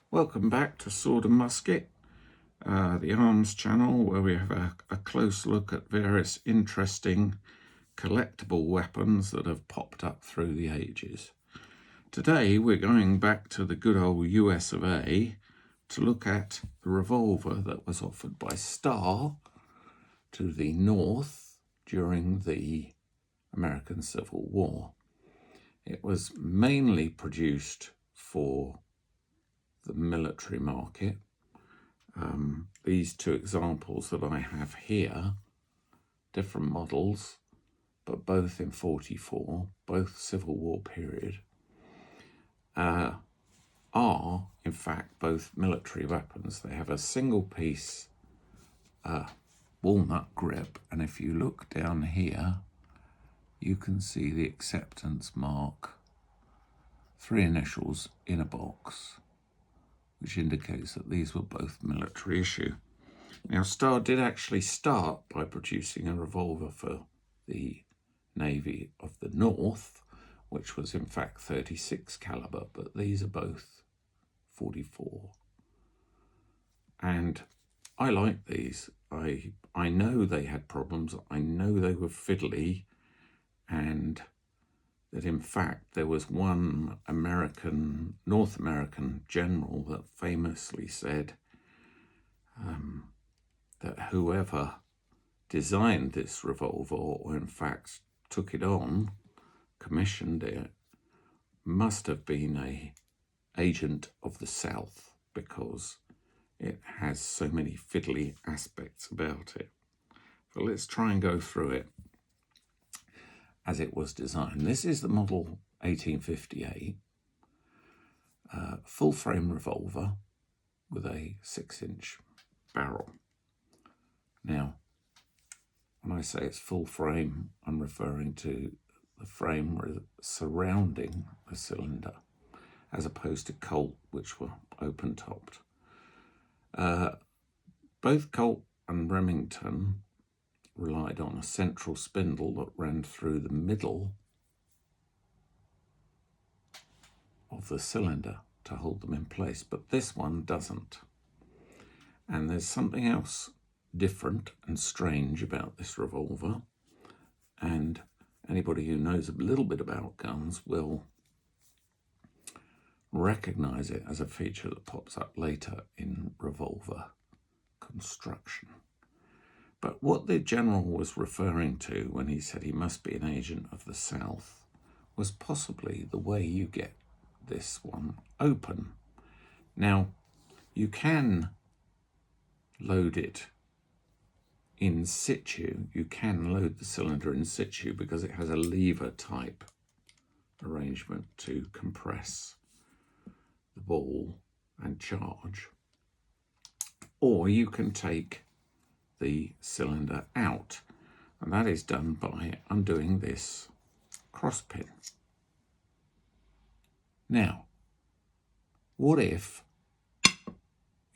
Welcome back to Sword and Musket, the arms channel where we have a close look at various interesting collectible weapons that have popped up through the ages. Today we're going back to the good old US of A to look at the revolver that was offered by Starr to the North during the American Civil War. It was mainly produced for the military market. These two examples that I have here, different models, but both in 44, both Civil War period, are in fact both military weapons. They have a single piece walnut grip, and if you look down here, you can see the acceptance mark, 3 initials in a box, which indicates that these were both military issue. Now, Starr did actually start by producing a revolver for the Navy of the North, which was in fact 36 caliber, but these are both 44. And I like these. I know they had problems. I know they were fiddly, and that in fact there was one North American general that famously said that whoever designed this revolver, or in fact took it on, commissioned it, must have been an agent of the South, because it has so many fiddly aspects about it. So let's try and go through it as it was designed. This is the model 1858, full frame revolver with a 6-inch barrel. Now, when I say it's full frame, I'm referring to the frame surrounding the cylinder, as opposed to Colt, which were open-topped. Both Colt and Remington relied on a central spindle that ran through the middle of the cylinder to hold them in place, but this one doesn't. And there's something else different and strange about this revolver, and anybody who knows a little bit about guns will recognize it as a feature that pops up later in revolver construction. But what the general was referring to when he said he must be an agent of the South was possibly the way you get this one open. Now, you can load it in situ. You can load the cylinder in situ because it has a lever type arrangement to compress the ball and charge. Or you can take the cylinder out, and that is done by undoing this cross pin. Now, what if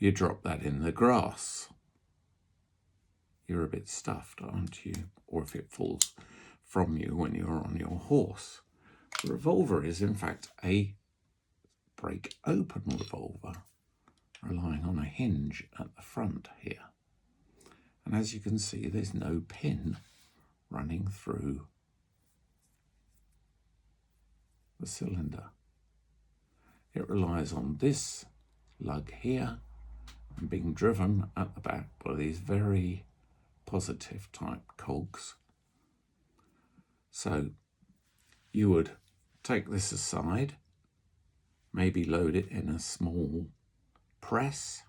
you drop that in the grass? You're a bit stuffed, aren't you? Or if it falls from you when you're on your horse. The revolver is in fact a break open revolver, relying on a hinge at the front here. And as you can see, there's no pin running through the cylinder. It relies on this lug here and being driven at the back by these very positive type cogs. So you would take this aside, maybe load it in a small press,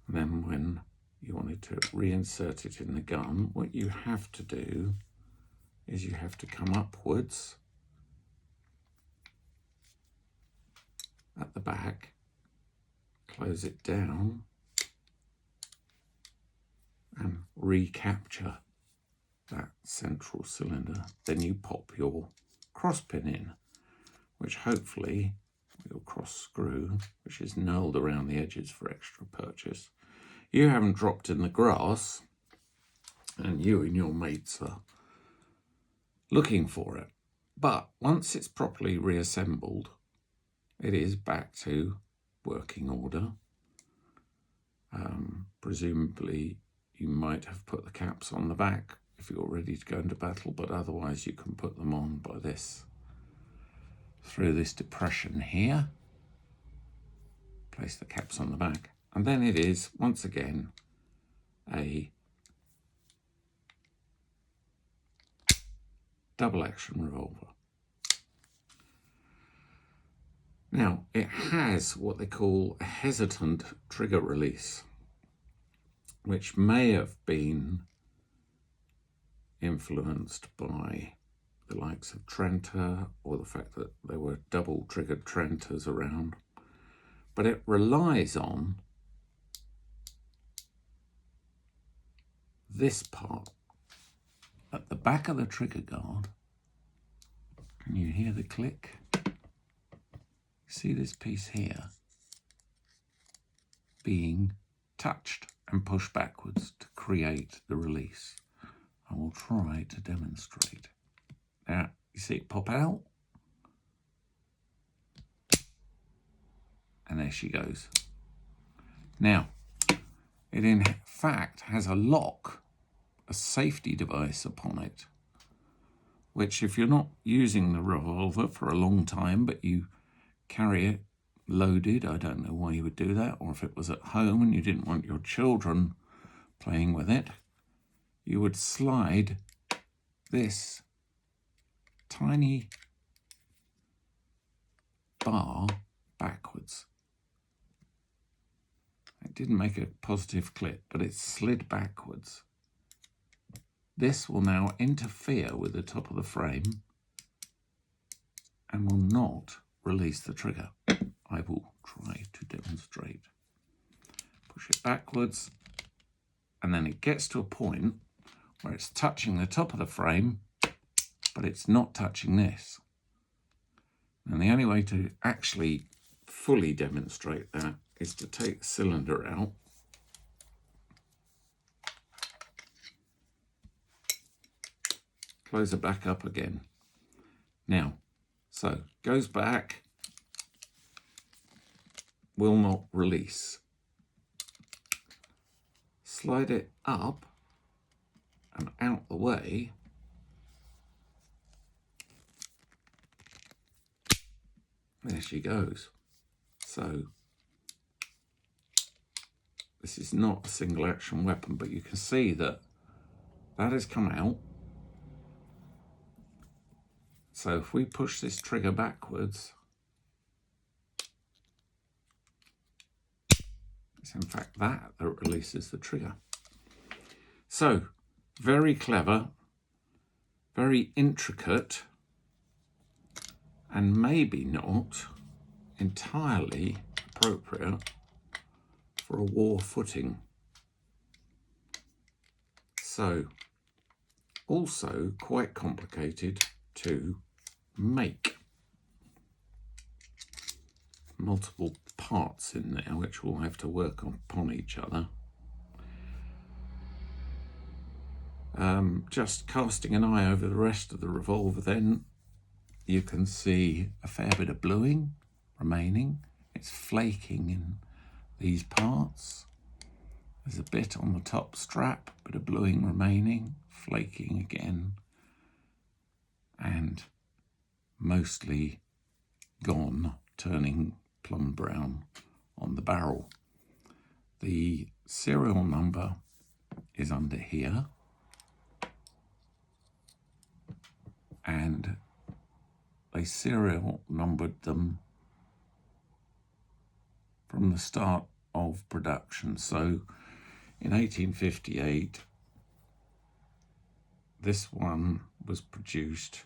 and then when you wanted to reinsert it in the gun, what you have to do is you have to come upwards at the back, close it down, and recapture that central cylinder. Then you pop your cross pin in, which hopefully your cross screw, which is knurled around the edges for extra purchase, you haven't dropped in the grass, and you and your mates are looking for it. But once it's properly reassembled, it is back to working order. Presumably you might have put the caps on the back if you're ready to go into battle, but otherwise you can put them on by this, through this depression here. Place the caps on the back, and then it is once again a double action revolver. Now, it has what they call a hesitant trigger release, which may have been influenced by the likes of Trenta, or the fact that there were double triggered Trentas around. But it relies on this part at the back of the trigger guard. Can you hear the click? See this piece here being touched and pushed backwards to create the release. I will try to demonstrate. Now, you see it pop out? And there she goes. Now, it in fact has a lock, a safety device upon it, which if you're not using the revolver for a long time, but you carry it loaded, I don't know why you would do that, or if it was at home and you didn't want your children playing with it, you would slide this tiny bar backwards. It didn't make a positive clip, but it slid backwards. This will now interfere with the top of the frame and will not release the trigger. I will try to demonstrate. Push it backwards, and then it gets to a point where it's touching the top of the frame, but it's not touching this. And the only way to actually fully demonstrate that is to take the cylinder out, close it back up again. Now, so goes back, will not release. Slide it up and out the way. There she goes. So this is not a single action weapon, but you can see that that has come out. So if we push this trigger backwards, it's in fact that releases the trigger. So very clever, very intricate, and maybe not entirely appropriate for a war footing. So also quite complicated to make. Multiple parts in there which will have to work upon each other. Just casting an eye over the rest of the revolver, then you can see a fair bit of bluing remaining. It's flaking in these parts. There's a bit on the top strap, bit of bluing remaining, flaking again, and mostly gone, turning plum brown on the barrel. The serial number is under here, and they serial numbered them from the start of production. So in 1858, this one was produced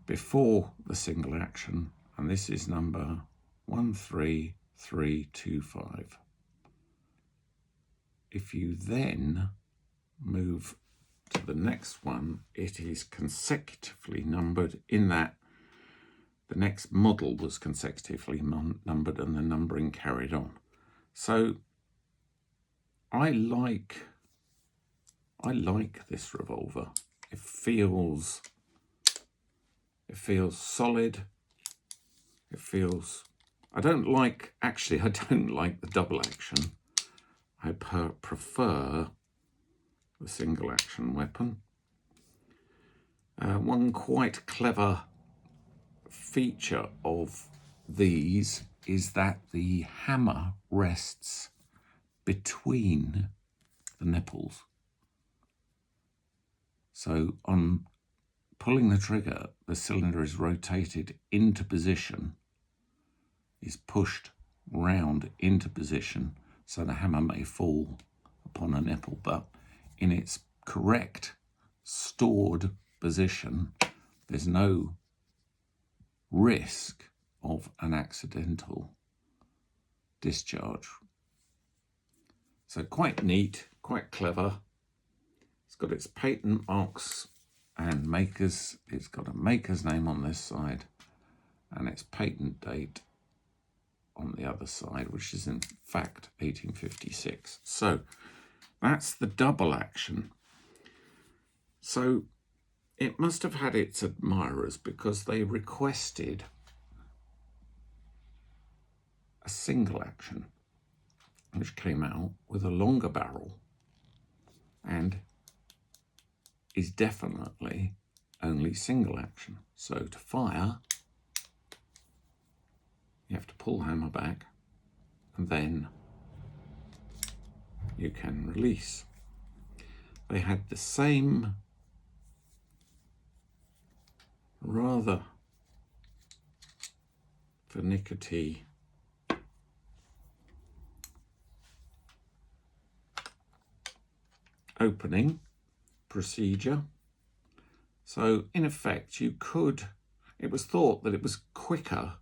before the single action, and this is number 13325. If you then move to the next one, it is consecutively numbered, in that the next model was consecutively numbered and the numbering carried on. So I like this revolver. It feels solid. It feels I don't like the double action. I prefer the single action weapon. One quite clever feature of these is that the hammer rests between the nipples. So on pulling the trigger, the cylinder is rotated into position, is pushed round into position, so the hammer may fall upon a nipple, but in its correct stored position, there's no risk of an accidental discharge. So quite neat, quite clever. It's got its patent marks and makers. It's got a maker's name on this side and its patent date on the other side, which is in fact 1856. So that's the double action. So it must have had its admirers because they requested a single action, which came out with a longer barrel and is definitely only single action. So to fire, you have to pull the hammer back and then you can release. They had the same rather finicky opening procedure. So in effect, it was thought that it was quicker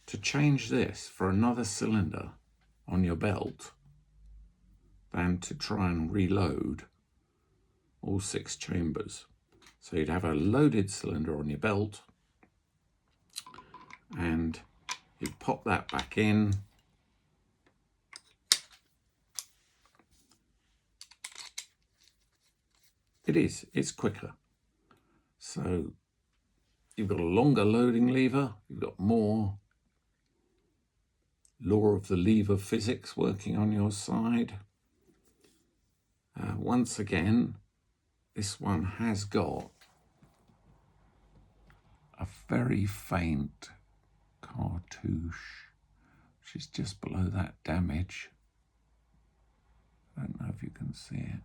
to change this for another cylinder on your belt than to try and reload all 6 chambers. So you'd have a loaded cylinder on your belt and you'd pop that back in. It's quicker. So you've got a longer loading lever, you've got more law of the lever physics working on your side. Once again, this one has got a very faint cartouche, which is just below that damage. I don't know if you can see it.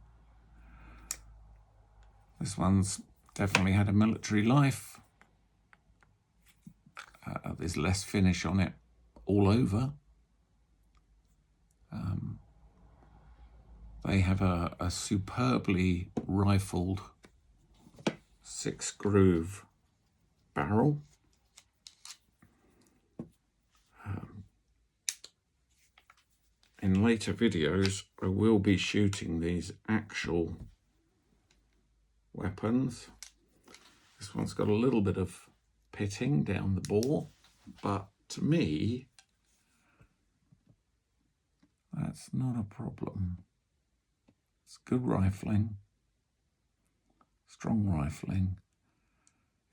This one's definitely had a military life. There's less finish on it all over. They have a superbly rifled 6-groove barrel. In later videos, I will be shooting these actual weapons. This one's got a little bit of pitting down the bore, but to me, that's not a problem. It's good rifling, strong rifling.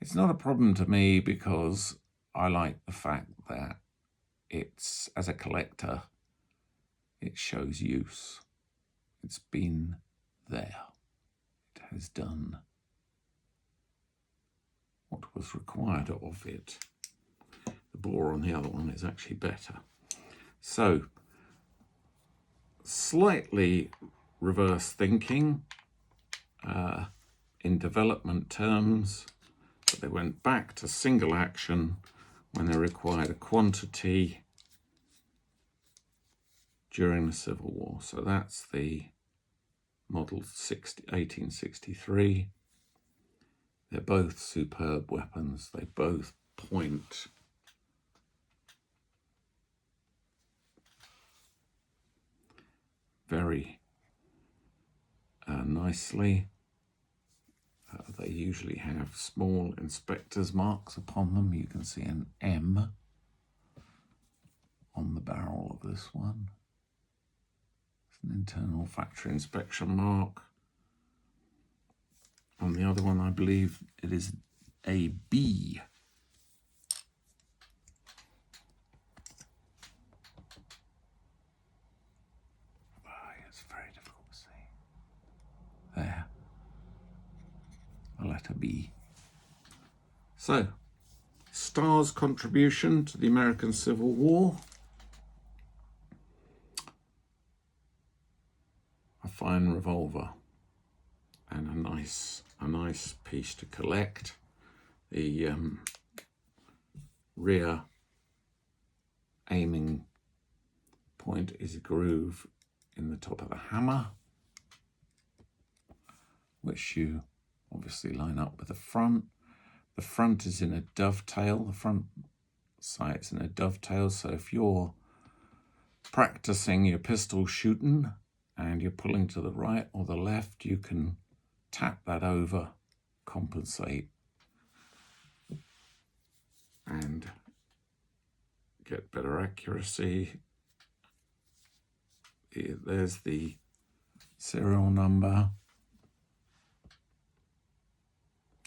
It's not a problem to me because I like the fact that it's, as a collector, it shows use. It's been there. It has done what was required of it. The bore on the other one is actually better. So, slightly reverse thinking in development terms, but they went back to single action when they required a quantity during the Civil War. So that's the model 1863. They're both superb weapons. They both point very nicely. They usually have small inspector's marks upon them. You can see an M on the barrel of this one. It's an internal factory inspection mark. On the other one, I believe it is a B. It's very difficult to see. There. The letter B. So, Starr's contribution to the American Civil War. A fine revolver and a nice piece to collect. The rear aiming point is a groove in the top of the hammer, which you obviously line up with the front. The front is in a dovetail, the front sight's in a dovetail, so if you're practicing your pistol shooting and you're pulling to the right or the left, you can tap that over, compensate, and get better accuracy. There's the serial number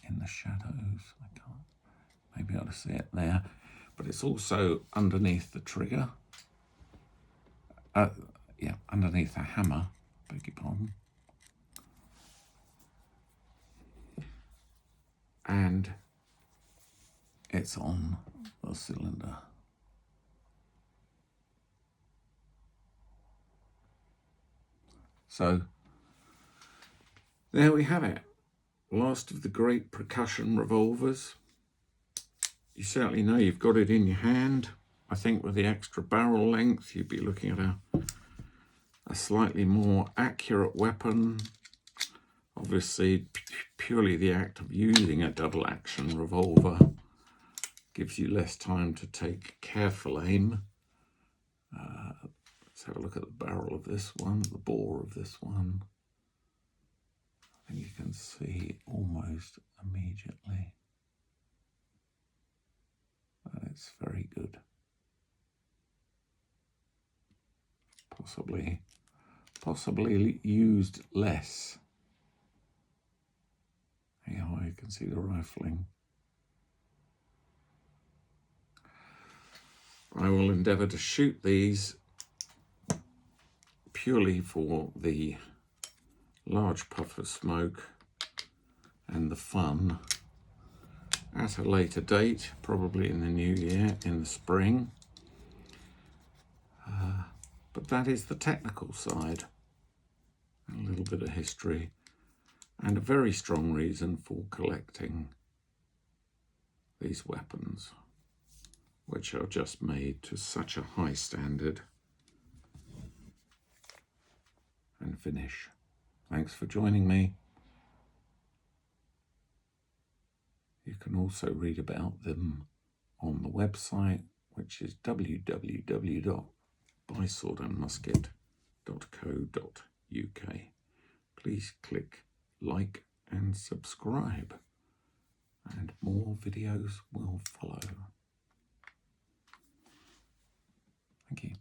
in the shadows. I can't, maybe I ought to see it there, but it's also underneath the trigger. Yeah, underneath the hammer, beg your pardon. And it's on the cylinder. So there we have it. Last of the great percussion revolvers. You certainly know you've got it in your hand. I think with the extra barrel length, you'd be looking at a slightly more accurate weapon. Obviously, purely the act of using a double action revolver gives you less time to take careful aim. Let's have a look at the barrel of this one, the bore of this one. I think you can see almost immediately. It's very good. Possibly used less. Yeah, you can see the rifling. I will endeavour to shoot these purely for the large puff of smoke and the fun at a later date, probably in the new year, in the spring. But that is the technical side, a little bit of history, and a very strong reason for collecting these weapons, which are just made to such a high standard and finish. Thanks for joining me. You can also read about them on the website, which is www.byswordandmusket.co.uk. Please click like and subscribe, and more videos will follow. Thank you.